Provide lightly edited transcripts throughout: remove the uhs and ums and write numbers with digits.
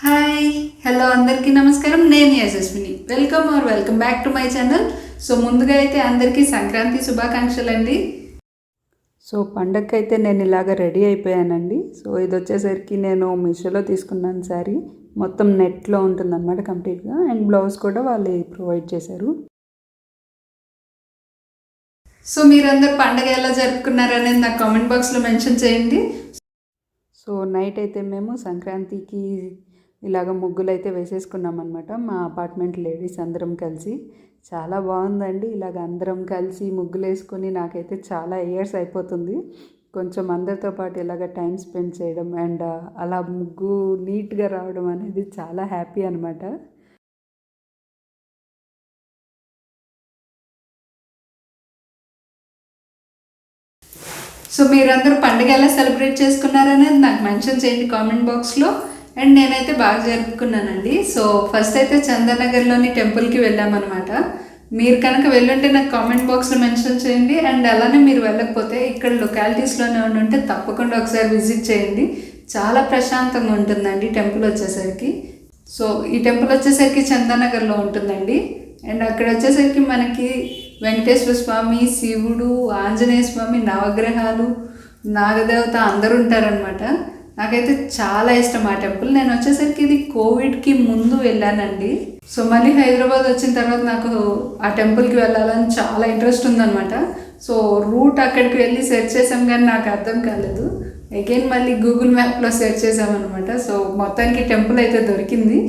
Hi hello అందరికీ నమస్కారం. నేను Yashaswini. Welcome back to my channel. So ముందుగా అయితే అందరికీ సంక్రాంతి శుభాకాంక్షలు అండి. సో పండగకి అయితే నేను ఇలాగ రెడీ అయిపోయానండి. సో ఇది వచ్చేసరికి నేను మీషోలో తీసుకున్నాను శారీ. మొత్తం నెట్లో ఉంటుందన్నమాట కంప్లీట్గా. అండ్ బ్లౌజ్ కూడా వాళ్ళు ప్రొవైడ్ చేశారు. సో మీరందరూ పండగ ఎలా జరుపుకున్నారనేది నాకు కామెంట్ బాక్స్లో మెన్షన్ చేయండి. సో నైట్ అయితే మేము సంక్రాంతికి ఇలాగ ముగ్గులు అయితే వేసేసుకున్నాం అనమాట. మా అపార్ట్మెంట్ లేడీస్ అందరం కలిసి. చాలా బాగుందండి. ఇలాగ అందరం కలిసి ముగ్గులు వేసుకొని నాకైతే చాలా ఇయర్స్ అయిపోతుంది. కొంచెం అందరితో పాటు ఇలాగ టైం స్పెండ్ చేయడం అండ్ అలా ముగ్గు నీట్గా రావడం అనేది చాలా హ్యాపీ అనమాట. సో మీరందరూ పండుగ ఎలా సెలబ్రేట్ చేసుకున్నారనేది నాకు మెన్షన్ చేయండి కామెంట్ బాక్స్లో. అండ్ నేనైతే బాగా జరుపుకున్నానండి. సో ఫస్ట్ అయితే చందనగర్లోని టెంపుల్కి వెళ్ళామన్నమాట. మీరు కనుక వెళ్ళుంటే నాకు కామెంట్ బాక్స్లో మెన్షన్ చేయండి. అండ్ అలానే మీరు వెళ్ళకపోతే ఇక్కడ లొకాలిటీస్లోనే ఉంటే తప్పకుండా ఒకసారి విజిట్ చేయండి. చాలా ప్రశాంతంగా ఉంటుందండి టెంపుల్ వచ్చేసరికి. సో ఈ టెంపుల్ వచ్చేసరికి చందనగర్లో ఉంటుందండి. అండ్ అక్కడ వచ్చేసరికి మనకి వెంకటేశ్వర స్వామి, శివుడు, ఆంజనేయ స్వామి, నవగ్రహాలు, నాగదేవత అందరూ ఉంటారనమాట. నాకైతే చాలా ఇష్టం ఆ టెంపుల్. నేను వచ్చేసరికి ఇది కోవిడ్కి ముందు వెళ్ళానండి. సో మళ్ళీ హైదరాబాద్ వచ్చిన తర్వాత నాకు ఆ టెంపుల్కి వెళ్ళాలని చాలా ఇంట్రెస్ట్ ఉందన్నమాట. సో రూట్ అక్కడికి వెళ్ళి సెర్చ్ చేసాం కానీ నాకు అర్థం కాలేదు. అగైన్ మళ్ళీ గూగుల్ మ్యాప్లో సెర్చ్ చేసామన్నమాట. సో మొత్తానికి టెంపుల్ అయితే దొరికింది.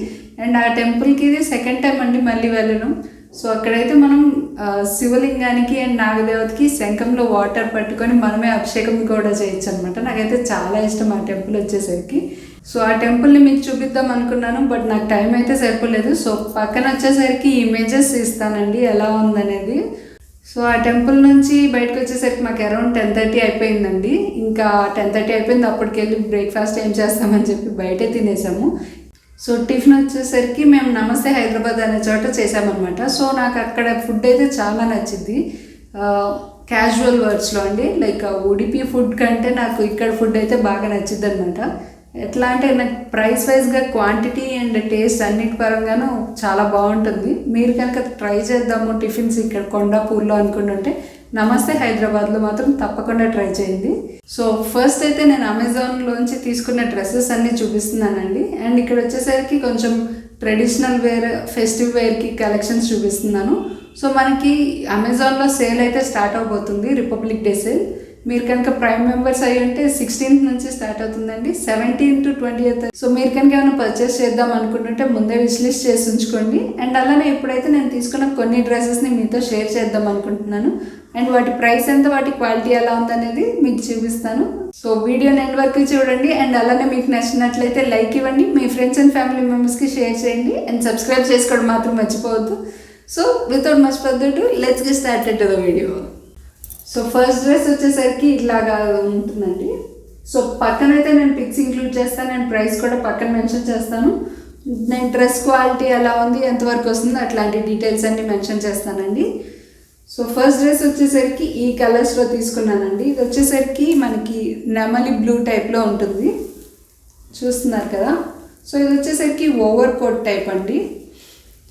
అండ్ ఆ టెంపుల్కి ఇది సెకండ్ టైం అండి మళ్ళీ వెళ్ళడం. సో అక్కడైతే మనం శివలింగానికి అండ్ నాగదేవతకి శంఖంలో వాటర్ పట్టుకొని మనమే అభిషేకం కూడా చేయొచ్చు అనమాట. నాకైతే చాలా ఇష్టం ఆ టెంపుల్ వచ్చేసరికి. సో ఆ టెంపుల్ని మీకు చూపిద్దాం అనుకున్నాను, బట్ నాకు టైం అయితే సరిపోలేదు. సో పక్కన వచ్చేసరికి ఇమేజెస్ ఇస్తానండి ఎలా ఉందనేది. సో ఆ టెంపుల్ నుంచి బయటకు వచ్చేసరికి మాకు అరౌండ్ 10:30 అయిపోయిందండి. ఇంకా 10:30 అయిపోయింది. అప్పటికి వెళ్ళి బ్రేక్ఫాస్ట్ ఏం చేస్తామని చెప్పి బయటే తినేసాము. సో టిఫిన్ వచ్చేసరికి మేము నమస్తే హైదరాబాద్ అనే చోట చేసామన్నమాట. సో నాకు అక్కడ ఫుడ్ అయితే చాలా నచ్చింది. క్యాజువల్ వర్డ్స్లో అండి, లైక్ ఉడిపి ఫుడ్ కంటే నాకు ఇక్కడ ఫుడ్ అయితే బాగా నచ్చింది అనమాట. ఎట్లా అంటే నాకు ప్రైస్ వైజ్గా క్వాంటిటీ అండ్ టేస్ట్ అన్నిటి పరంగానూ చాలా బాగుంటుంది. మీరు కనుక ట్రై చేద్దాము టిఫిన్స్ ఇక్కడ కొండాపూర్లో అనుకుంటుంటే నమస్తే హైదరాబాద్లో మాత్రం తప్పకుండా ట్రై చేయండి. సో ఫస్ట్ అయితే నేను అమెజాన్లోంచి తీసుకున్న డ్రెస్సెస్ అన్నీ చూపిస్తున్నానండి. అండ్ ఇక్కడ వచ్చేసరికి కొంచెం ట్రెడిషనల్ వేర్, ఫెస్టివ్ వేర్కి కలెక్షన్స్ చూపిస్తున్నాను. సో మనకి అమెజాన్లో సేల్ అయితే స్టార్ట్ అవబోతుంది, రిపబ్లిక్ డే సేల్. మీరు కనుక ప్రైమ్ మెంబర్స్ అయ్యి ఉంటే 16th నుంచి స్టార్ట్ అవుతుందండి, 17 to 20th. సో మీరు కనుక ఏమైనా పర్చేస్ చేద్దాం అనుకుంటుంటే ముందే విష్ లిస్ట్ చేసి ఉంచుకోండి. అండ్ అలానే ఇప్పుడైతే నేను తీసుకున్న కొన్ని డ్రెస్సెస్ని మీతో షేర్ చేద్దాం అనుకుంటున్నాను. అండ్ వాటి ప్రైస్ ఎంత, వాటి క్వాలిటీ ఎలా ఉందనేది మీకు చూపిస్తాను. సో వీడియోని ఎండ్ వరకు చూడండి. అండ్ అలానే మీకు నచ్చినట్లయితే లైక్ ఇవ్వండి, మీ ఫ్రెండ్స్ అండ్ ఫ్యామిలీ మెంబర్స్కి షేర్ చేయండి. అండ్ సబ్స్క్రైబ్ చేసుకోవడం మాత్రం మర్చిపోవద్దు. So without much further to let's get started to the video. So first dress వచ్చేసరికి ఇట్లాగా ఉంటుందండి. సో పక్కనైతే నేను పిక్స్ ఇంక్లూడ్ చేస్తాను అండ్ ప్రైస్ కూడా పక్కన మెన్షన్ చేస్తాను. నేను డ్రెస్ క్వాలిటీ ఎలా ఉంది, ఎంతవరకు వస్తుంది, అట్లాంటి డీటెయిల్స్ అన్నీ మెన్షన్ చేస్తానండి. సో ఫస్ట్ డ్రెస్ వచ్చేసరికి ఈ కలర్స్లో తీసుకున్నానండి. ఇది వచ్చేసరికి మనకి నెమలి బ్లూ టైప్లో ఉంటుంది, చూస్తున్నారు కదా. సో ఇది వచ్చేసరికి ఓవర్ కోట్ టైప్ అండి.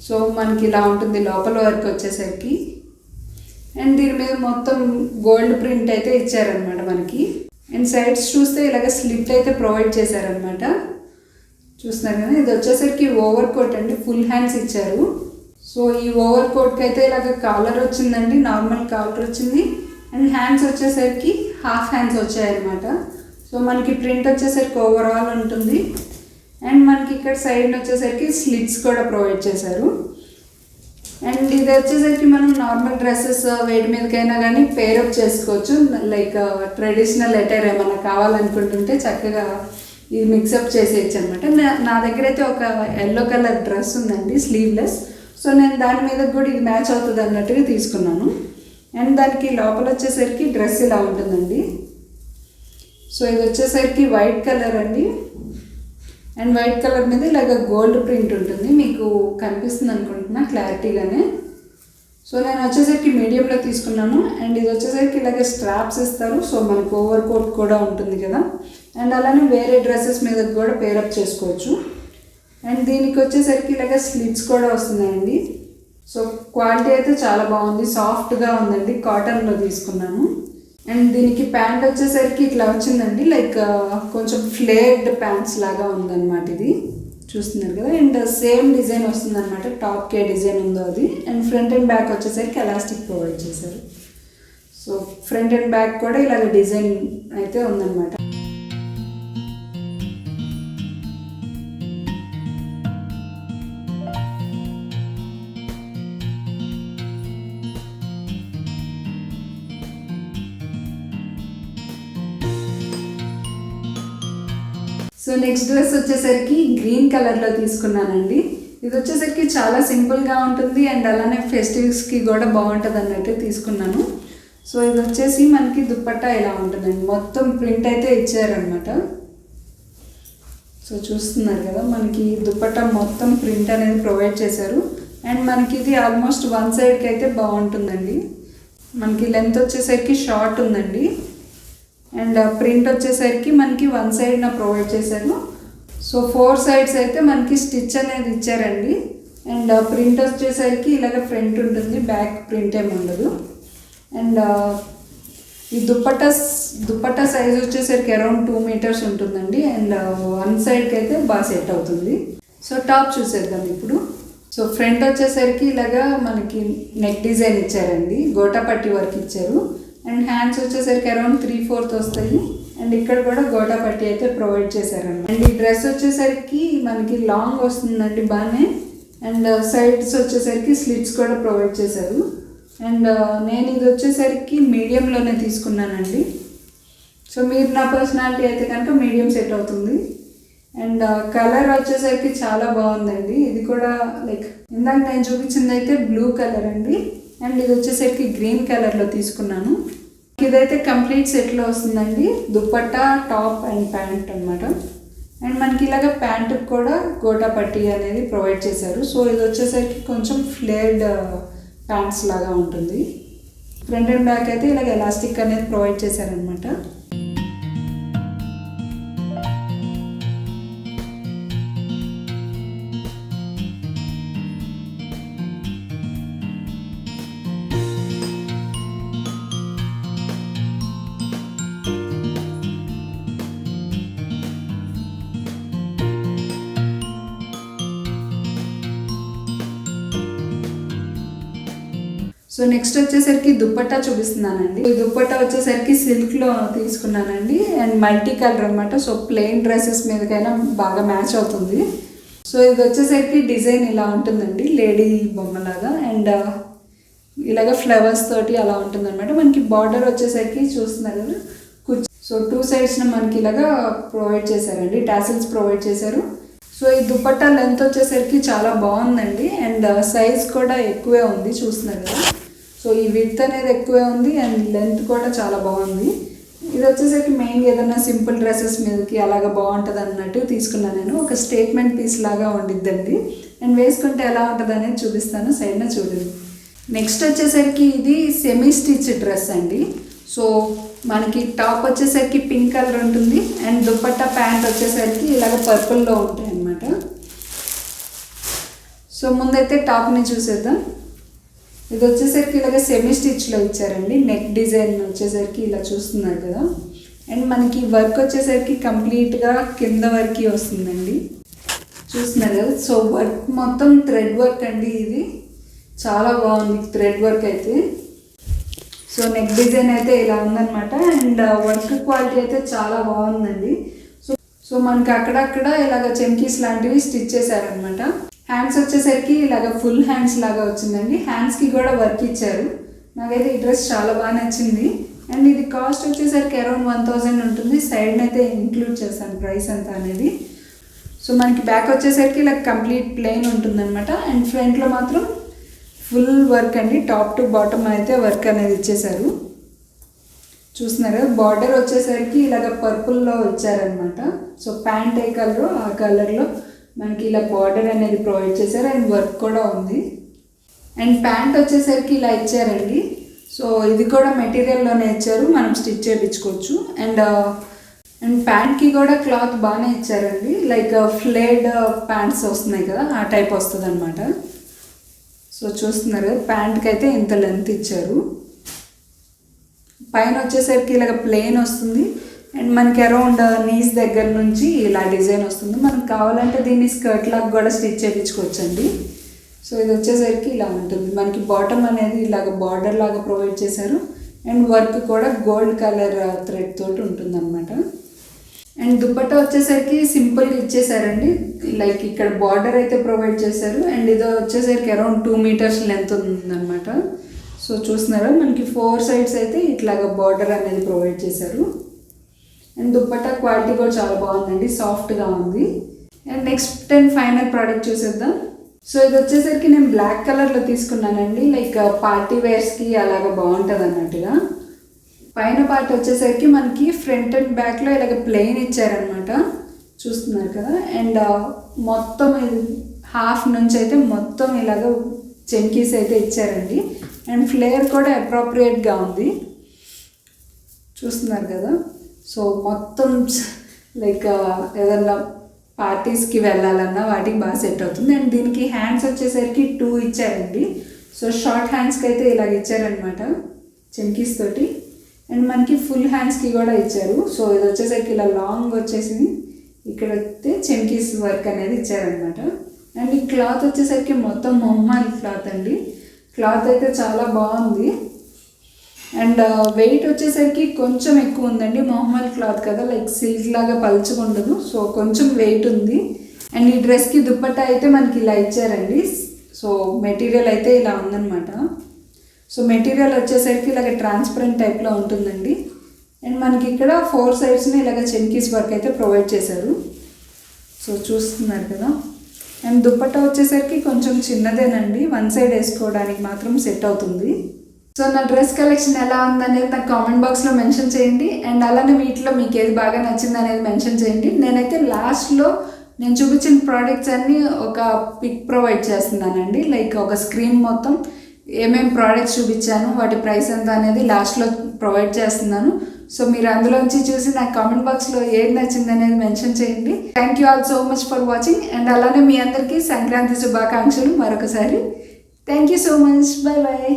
సో మనకి ఇలా ఉంటుంది లోపల వరకు వచ్చేసరికి. అండ్ దీని మీద మొత్తం గోల్డ్ ప్రింట్ అయితే ఇచ్చారనమాట మనకి. అండ్ సైడ్స్ చూస్తే ఇలాగ స్లిట్ అయితే ప్రొవైడ్ చేశారనమాట, చూస్తున్నారు కదా. ఇది వచ్చేసరికి ఓవర్ కోట్ అండి, ఫుల్ హ్యాండ్స్ ఇచ్చారు. సో ఈ ఓవర్ కోట్కి అయితే ఇలాగ కాలర్ వచ్చిందండి, నార్మల్ కాలర్ వచ్చింది. అండ్ హ్యాండ్స్ వచ్చేసరికి హాఫ్ హ్యాండ్స్ వచ్చాయన్నమాట. సో మనకి ప్రింట్ వచ్చేసరికి ఓవరాల్ ఉంటుంది. అండ్ మనకి ఇక్కడ సైడ్ వచ్చేసరికి స్లిట్స్ కూడా ప్రొవైడ్ చేశారు. అండ్ ఇది వచ్చేసరికి మనం నార్మల్ డ్రెస్సెస్ వేడి మీదకైనా కానీ పేరప్ చేసుకోవచ్చు. లైక్ ట్రెడిషనల్ అటైర్ ఏమైనా కావాలనుకుంటుంటే చక్కగా ఇది మిక్సప్ చేసేయచ్చు అనమాట. నా దగ్గర అయితే ఒక ఎల్లో కలర్ డ్రెస్ ఉందండి, స్లీవ్లెస్. సో నేను దాని మీద కూడా ఇది మ్యాచ్ అవుతుంది అన్నట్టుగా తీసుకున్నాను. అండ్ దానికి లోపల వచ్చేసరికి డ్రెస్ ఇలా ఉంటుందండి. సో ఇది వచ్చేసరికి వైట్ కలర్ అండి. అండ్ వైట్ కలర్ మీద ఇలాగ గోల్డ్ ప్రింట్ ఉంటుంది, మీకు కనిపిస్తుంది అనుకుంటున్నా క్లారిటీగానే. సో నేను వచ్చేసరికి మీడియంలో తీసుకున్నాను. అండ్ ఇది వచ్చేసరికి ఇలాగే స్ట్రాప్స్ ఇస్తారు. సో మనకు ఓవర్ కోట్ కూడా ఉంటుంది కదా. అండ్ అలానే వేరే డ్రెస్సెస్ మీద కూడా పేరప్ చేసుకోవచ్చు. అండ్ దీనికి వచ్చేసరికి ఇలాగ స్లిట్స్ కూడా వస్తున్నాయండి. సో క్వాలిటీ అయితే చాలా బాగుంది, సాఫ్ట్గా ఉందండి, కాటన్లో తీసుకున్నాను. అండ్ దీనికి ప్యాంట్ వచ్చేసరికి ఇట్లా వచ్చిందండి, లైక్ కొంచెం ఫ్లేర్డ్ ప్యాంట్స్ లాగా ఉందన్నమాట. ఇది చూస్తున్నారు కదా. అండ్ సేమ్ డిజైన్ వస్తుంది అనమాట, టాప్కే డిజైన్ ఉందో అది. అండ్ ఫ్రంట్ అండ్ బ్యాక్ వచ్చేసరికి ఎలాస్టిక్ ప్రొవైడ్ చేశారు. సో ఫ్రంట్ అండ్ బ్యాక్ కూడా ఇలాగ డిజైన్ అయితే ఉందన్నమాట. సో నెక్స్ట్ డ్రెస్ వచ్చేసరికి గ్రీన్ కలర్లో తీసుకున్నానండి. ఇది వచ్చేసరికి చాలా సింపుల్గా ఉంటుంది అండ్ అలానే ఫెస్టివ్స్కి కూడా బాగుంటుంది అన్నట్టు తీసుకున్నాను. సో ఇది వచ్చేసి మనకి దుప్పట్టా ఇలా ఉంటుందండి, మొత్తం ప్రింట్ అయితే ఇచ్చారనమాట. సో చూస్తున్నారు కదా, మనకి దుప్పట్టా మొత్తం ప్రింట్ అనేది ప్రొవైడ్ చేశారు. అండ్ మనకి ఇది ఆల్మోస్ట్ వన్ సైడ్కి అయితే బాగుంటుందండి. మనకి లెంత్ వచ్చేసరికి షార్ట్ ఉందండి. అండ్ ప్రింట్ వచ్చేసరికి మనకి వన్ సైడ్న ప్రొవైడ్ చేశారు. సో 4 సైడ్స్ అయితే మనకి స్టిచ్ అనేది ఇచ్చారండి. అండ్ ప్రింట్ వచ్చేసరికి ఇలాగ ఫ్రంట్ ఉంటుంది, బ్యాక్ ప్రింట్ ఏమి ఉండదు. అండ్ ఈ దుప్పట్టా సైజ్ వచ్చేసరికి అరౌండ్ 2 మీటర్స్ ఉంటుందండి. అండ్ వన్ సైడ్కి అయితే బాగా సెట్ అవుతుంది. సో టాప్ చూసేద్దాం ఇప్పుడు. సో ఫ్రంట్ వచ్చేసరికి ఇలాగా మనకి నెక్ డిజైన్ ఇచ్చారండి, గోటాపట్టి వర్క్ ఇచ్చారు. అండ్ హ్యాండ్స్ వచ్చేసరికి అరౌండ్ 3/4 వస్తాయి. అండ్ ఇక్కడ కూడా గోటాపట్టి అయితే ప్రొవైడ్ చేశారన్నమాట. అండ్ ఈ డ్రెస్ వచ్చేసరికి మనకి లాంగ్ వస్తుందండి బాగానే. అండ్ సైడ్స్ వచ్చేసరికి స్లిట్స్ కూడా ప్రొవైడ్ చేశారు. అండ్ నేను ఇది వచ్చేసరికి మీడియంలోనే తీసుకున్నానండి. సో మీరు నా పర్సనాలిటీ అయితే కనుక మీడియం సెట్ అవుతుంది. అండ్ కలర్ వచ్చేసరికి చాలా బాగుందండి. ఇది కూడా లైక్ ఇందాక నేను చూపించింది అయితే బ్లూ కలర్ అండి. అండ్ ఇది వచ్చేసరికి గ్రీన్ కలర్లో తీసుకున్నాను. ఇదైతే కంప్లీట్ సెట్లో వస్తుందండి, దుప్పట్టా, టాప్ అండ్ ప్యాంట్ అనమాట. అండ్ మనకి ఇలాగ ప్యాంటుకి కూడా గోటాపట్టి అనేది ప్రొవైడ్ చేశారు. సో ఇది వచ్చేసరికి కొంచెం ఫ్లేర్డ్ ప్యాంట్స్ లాగా ఉంటుంది. ఫ్రంట్ అండ్ బ్యాక్ అయితే ఇలాగ ఎలాస్టిక్ అనేది ప్రొవైడ్ చేశారనమాట. సో నెక్స్ట్ వచ్చేసరికి దుప్పట్టా చూపిస్తున్నానండి. ఈ దుప్పట్టా వచ్చేసరికి సిల్క్లో తీసుకున్నానండి. అండ్ మల్టీ కలర్ అనమాట. సో ప్లెయిన్ డ్రెస్సెస్ మీదకైనా బాగా మ్యాచ్ అవుతుంది. సో ఇది వచ్చేసరికి డిజైన్ ఇలా ఉంటుందండి, లేడీ బొమ్మలాగా. అండ్ ఇలాగ ఫ్లవర్స్ తోటి అలా ఉంటుంది అనమాట. మనకి బార్డర్ వచ్చేసరికి చూస్తున్నారు కదా, సో 2 సైడ్స్న మనకి ఇలాగా ప్రొవైడ్ చేశారండి, టాసిల్స్ ప్రొవైడ్ చేశారు. సో ఈ దుప్పట్టా లెంత్ వచ్చేసరికి చాలా బాగుందండి. అండ్ సైజ్ కూడా ఎక్కువే ఉంది, చూస్తున్నారు కదా. సో ఈ విడ్త్ అనేది ఎక్కువే ఉంది అండ్ లెంత్ కూడా చాలా బాగుంది. ఇది వచ్చేసరికి మెయిన్గా ఏదైనా సింపుల్ డ్రెస్సెస్ మీదకి అలాగా బాగుంటుంది అన్నట్టు తీసుకున్నాను నేను. ఒక స్టేట్మెంట్ పీస్ లాగా ఉండిద్దండి. అండ్ వేసుకుంటే ఎలా ఉంటుంది అనేది చూపిస్తాను, సైడ్న చూడండి. నెక్స్ట్ వచ్చేసరికి ఇది సెమీ స్టిచ్ డ్రెస్ అండి. సో మనకి టాప్ వచ్చేసరికి పింక్ కలర్ ఉంటుంది. అండ్ దుప్పట్టా ప్యాంట్ వచ్చేసరికి ఇలాగ పర్పుల్లో ఉంటాయి అన్నమాట. సో ముందైతే టాప్ని చూసేద్దాం. ఇది వచ్చేసరికి ఇలాగ సెమీ స్టిచ్లో ఇచ్చారండి. నెక్ డిజైన్ వచ్చేసరికి ఇలా చూస్తున్నారు కదా. అండ్ మనకి వర్క్ వచ్చేసరికి కంప్లీట్గా కింద వరకు వస్తుందండి, చూస్తున్నారు కదా. సో వర్క్ మొత్తం థ్రెడ్ వర్క్ అండి. ఇది చాలా బాగుంది థ్రెడ్ వర్క్ అయితే. సో నెక్ డిజైన్ అయితే ఇలా ఉందన్నమాట. అండ్ వర్క్ క్వాలిటీ అయితే చాలా బాగుందండి. సో మనకి అక్కడక్కడ ఇలాగ చెంకీస్ లాంటివి స్టిచ్ చేశారనమాట. హ్యాండ్స్ వచ్చేసరికి ఇలాగ ఫుల్ హ్యాండ్స్ లాగా వచ్చిందండి. హ్యాండ్స్కి కూడా వర్క్ ఇచ్చారు. నాకైతే ఈ డ్రెస్ చాలా బాగా నచ్చింది. అండ్ ఇది కాస్ట్ వచ్చేసరికి అరౌండ్ 1000 ఉంటుంది. సైడ్ని అయితే ఇంక్లూడ్ చేస్తాను ప్రైస్ అంతా అనేది. సో మనకి బ్యాక్ వచ్చేసరికి ఇలా కంప్లీట్ ప్లెయిన్ ఉంటుందన్నమాట. అండ్ ఫ్రంట్లో మాత్రం ఫుల్ వర్క్ అండి, టాప్ టు బాటమ్ అయితే వర్క్ అనేది ఇచ్చేసారు. చూస్తున్నారు బార్డర్ వచ్చేసరికి ఇలాగ పర్పుల్లో ఇచ్చారనమాట. సో ప్యాంట్ ఏ కలర్ ఆ కలర్లో మనకి ఇలా బార్డర్ అనేది ప్రొవైడ్ చేశారు. అండ్ వర్క్ కూడా ఉంది. అండ్ ప్యాంట్ వచ్చేసరికి ఇలా ఇచ్చారండి. సో ఇది కూడా మెటీరియల్లోనే ఇచ్చారు, మనం స్టిచ్ చేయించుకోవచ్చు. అండ్ అండ్ ప్యాంట్కి కూడా క్లాత్ బాగానే ఇచ్చారండి, లైక్ ఫ్లేడ్ ప్యాంట్స్ వస్తున్నాయి కదా ఆ టైప్ వస్తుంది అనమాట. సో చూస్తున్నారు కదా, ప్యాంట్కి అయితే ఇంత లెంత్ ఇచ్చారు. పైన వచ్చేసరికి ఇలాగ ప్లెయిన్ వస్తుంది అండ్ మనకి అరౌండ్ నీస్ దగ్గర నుంచి ఇలా డిజైన్ వస్తుంది. మనకు కావాలంటే దీన్ని స్కర్ట్ లాగా కూడా స్టిచ్ చేయించుకోవచ్చండి. సో ఇది వచ్చేసరికి ఇలా ఉంటుంది. మనకి బాటమ్ అనేది ఇలాగ బార్డర్ లాగా ప్రొవైడ్ చేశారు అండ్ వర్క్ కూడా గోల్డ్ కలర్ థ్రెడ్ తోటి ఉంటుంది అనమాట. అండ్ దుపట్టా వచ్చేసరికి సింపుల్గా ఇచ్చేసారండి, లైక్ ఇక్కడ బార్డర్ అయితే ప్రొవైడ్ చేశారు అండ్ ఇది వచ్చేసరికి అరౌండ్ 2 మీటర్స్ లెంత్ ఉందన్నమాట. సో చూస్తున్నారా, మనకి 4 సైడ్స్ అయితే ఇట్లాగా బార్డర్ అనేది ప్రొవైడ్ చేశారు. అండ్ దుపట్టా క్వాలిటీ కూడా చాలా బాగుందండి, సాఫ్ట్గా ఉంది. And next and final product చూసేద్దాం. సో ఇది వచ్చేసరికి నేను బ్లాక్ కలర్లో తీసుకున్నానండి, లైక్ పార్టీ వేర్స్కి అలాగ బాగుంటుంది అన్నట్టుగా. పైన పార్ట్ వచ్చేసరికి మనకి ఫ్రంట్ అండ్ బ్యాక్లో ఇలాగ ప్లెయిన్ ఇచ్చారనమాట, చూస్తున్నారు కదా. అండ్ మొత్తం హాఫ్ నుంచి అయితే మొత్తం ఇలాగ చెంకీస్ అయితే ఇచ్చారండి. అండ్ ఫ్లేర్ కూడా అప్రోప్రియేట్గా ఉంది, చూస్తున్నారు కదా. సో మొత్తం లైక్ ఏదన్నా పార్టీస్కి వెళ్ళాలన్నా వాటికి బాగా సెట్ అవుతుంది. అండ్ దీనికి హ్యాండ్స్ వచ్చేసరికి 2 ఇచ్చారండి. సో షార్ట్ హ్యాండ్స్కి అయితే ఇలాగ ఇచ్చారనమాట చెంకీస్ తోటి. అండ్ మనకి ఫుల్ హ్యాండ్స్కి కూడా ఇచ్చారు. సో ఇది వచ్చేసరికి ఇలా లాంగ్ వచ్చేసింది, ఇక్కడ అయితే చెంకీస్ వర్క్ అనేది ఇచ్చారనమాట. అండ్ ఈ క్లాత్ వచ్చేసరికి మొత్తం మొహమ్మల్ క్లాత్ అండి, క్లాత్ అయితే చాలా బాగుంది. అండ్ వెయిట్ వచ్చేసరికి కొంచెం ఎక్కువ ఉందండి, మొహమ్మల్ క్లాత్ కదా, లైక్ సిల్క్ లాగా పలుచుకుండదు. సో కొంచెం వెయిట్ ఉంది. అండ్ ఈ డ్రెస్కి దుపట్టా అయితే మనకి ఇలా ఇచ్చారండి. సో మెటీరియల్ అయితే ఇలా ఉందన్నమాట. సో మెటీరియల్ వచ్చేసరికి ఇలాగ ట్రాన్స్పరెంట్ టైప్లో ఉంటుందండి. అండ్ మనకి ఇక్కడ 4 సైడ్స్ని ఇలాగ చెంకీస్ వర్క్ అయితే ప్రొవైడ్ చేశారు. సో చూస్తున్నారు కదా. అండ్ దుపట్టా వచ్చేసరికి కొంచెం చిన్నదేనండి, 1 సైడ్ వేసుకోవడానికి మాత్రం సెట్ అవుతుంది. సో నా డ్రెస్ కలెక్షన్ ఎలా ఉందనేది నాకు కామెంట్ బాక్స్లో మెన్షన్ చేయండి. అండ్ అలానే వీటిలో మీకు ఏది బాగా నచ్చింది అనేది మెన్షన్ చేయండి. నేనైతే లాస్ట్లో నేను చూపించిన ప్రోడక్ట్స్ అన్నీ ఒక పిక్ ప్రొవైడ్ చేస్తున్నానండి, లైక్ ఒక స్క్రీన్ మొత్తం ఏమేమి ప్రోడక్ట్స్ చూపించాను, వాటి ప్రైస్ ఎంత అనేది లాస్ట్లో ప్రొవైడ్ చేస్తున్నాను. సో మీరు అందులోంచి చూసి నాకు కామెంట్ బాక్స్లో ఏది నచ్చింది అనేది మెన్షన్ చేయండి. Thank you all so much for watching. And అలానే మీ అందరికీ సంక్రాంతి శుభాకాంక్షలు మరొకసారి. Thank you so much. Bye bye.